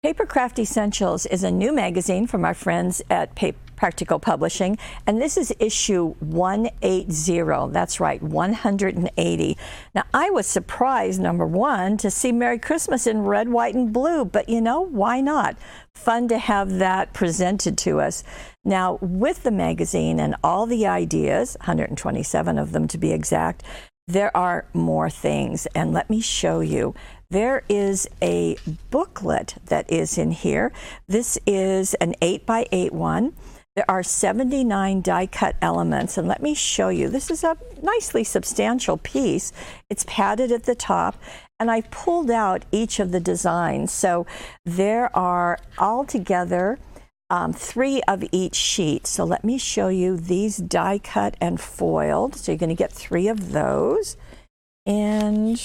Papercraft Essentials is a new magazine from our friends at Practical Publishing, and this is issue 180. That's right, 180. Now, I was surprised, number one, to see Merry Christmas in red, white, and blue, but you know, why not? Fun to have that presented to us. Now, with the magazine and all the ideas, 127 of them to be exact, there are more things, and let me show you. There is a booklet that is in here. This is an 8x8 one. There are 79 die-cut elements, and let me show you. This is a nicely substantial piece. It's padded at the top, and I pulled out each of the designs. So there are altogether 3 of each sheet. So let me show you these die-cut and foiled. So you're going to get 3 of those. And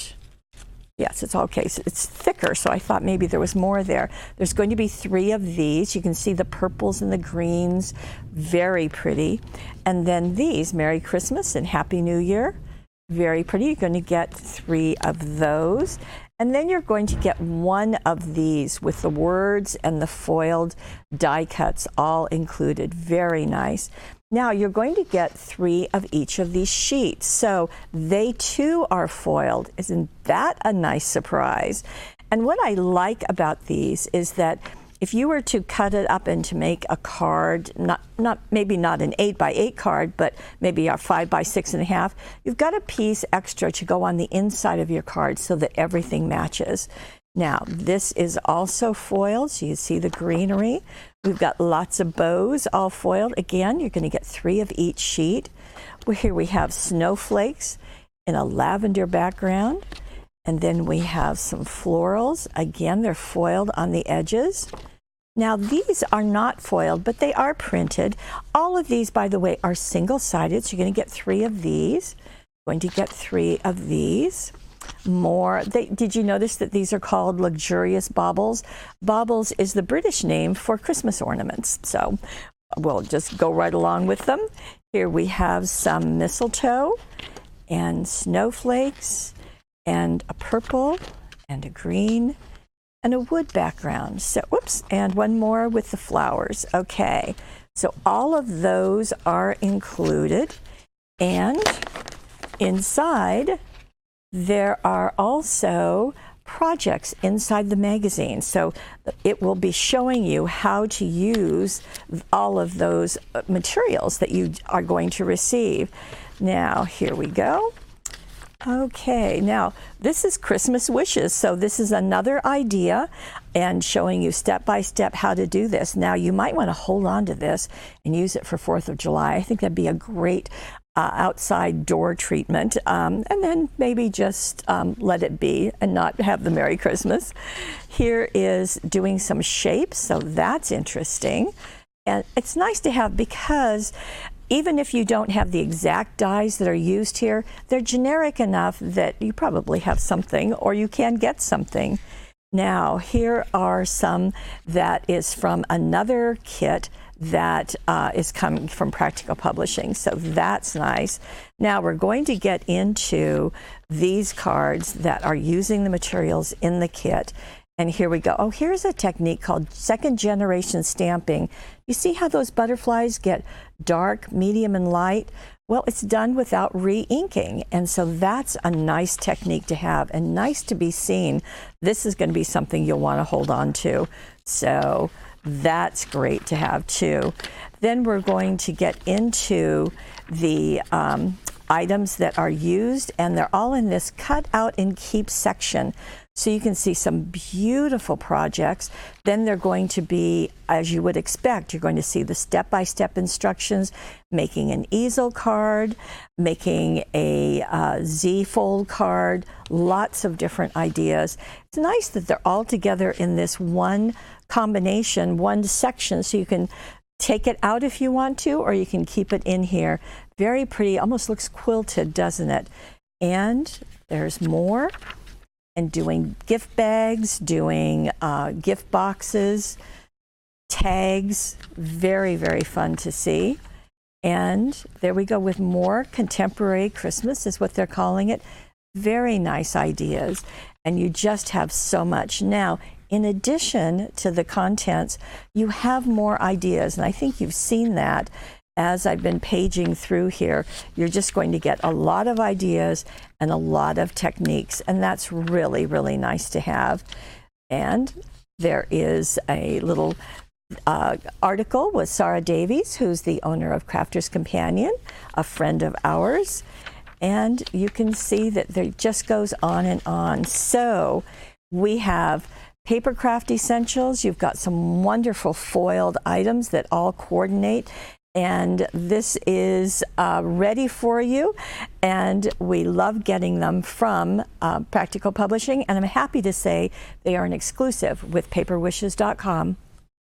yes, it's okay. So it's thicker, so I thought maybe there was more there. There's going to be 3 of these. You can see the purples and the greens, very pretty. And then these, Merry Christmas and Happy New Year, very pretty. You're going to get 3 of those. And then you're going to get 1 of these with the words and the foiled die cuts all included. Very nice. Now you're going to get 3 of each of these sheets. So they too are foiled. Isn't that a nice surprise? And what I like about these is that if you were to cut it up and to make a card, maybe not an 8x8 card, but maybe a 5x6.5, you've got a piece extra to go on the inside of your card so that everything matches. Now, this is also foiled, so you see the greenery. We've got lots of bows all foiled. Again, you're going to get 3 of each sheet. Here we have snowflakes in a lavender background. And then we have some florals. Again, they're foiled on the edges. Now, these are not foiled, but they are printed. All of these, by the way, are single-sided, so you're going to get 3 of these. Going to get 3 of these. More. Did you notice that these are called luxurious baubles? Baubles is the British name for Christmas ornaments, so we'll just go right along with them. Here we have some mistletoe and snowflakes and a purple and a green and a wood background. So, whoops, and one more with the flowers. Okay, so all of those are included, and inside there are also projects inside the magazine. So it will be showing you how to use all of those materials that you are going to receive. Now, here we go. Okay, now this is Christmas wishes. So this is another idea and showing you step by step how to do this. Now you might want to hold on to this and use it for 4th of July. I think that'd be a great outside door treatment, and then maybe just let it be and not have the Merry Christmas. Here is doing some shapes, so that's interesting. And it's nice to have because even if you don't have the exact dies that are used here, they're generic enough that you probably have something or you can get something. Now, here are some that is from another kit that is coming from Practical Publishing, so that's nice. Now we're going to get into these cards that are using the materials in the kit. And here we go. Oh, here's a technique called 2nd generation stamping. You see how those butterflies get dark, medium, and light? Well, it's done without re-inking, and so that's a nice technique to have and nice to be seen. This is going to be something you'll want to hold on to. So that's great to have too. Then we're going to get into the items that are used, and they're all in this cut out and keep section. So you can see some beautiful projects. Then they're going to be, as you would expect, you're going to see the step-by-step instructions, making an easel card, making a Z-fold card, lots of different ideas. It's nice that they're all together in this one combination, one section, so you can take it out if you want to, or you can keep it in here. Very pretty, almost looks quilted, doesn't it? And there's more. And doing gift bags, doing gift boxes, tags, very, very fun to see. And there we go with more contemporary Christmas is what they're calling it. Very nice ideas. And you just have so much. Now, in addition to the contents, you have more ideas. And I think you've seen that as I've been paging through here. You're just going to get a lot of ideas and a lot of techniques. And that's really, really nice to have. And there is a little article with Sarah Davies, who's the owner of Crafter's Companion, a friend of ours. And you can see that there just goes on and on. So we have Papercraft Essentials. You've got some wonderful foiled items that all coordinate. And this is ready for you. And we love getting them from Practical Publishing. And I'm happy to say they are an exclusive with paperwishes.com.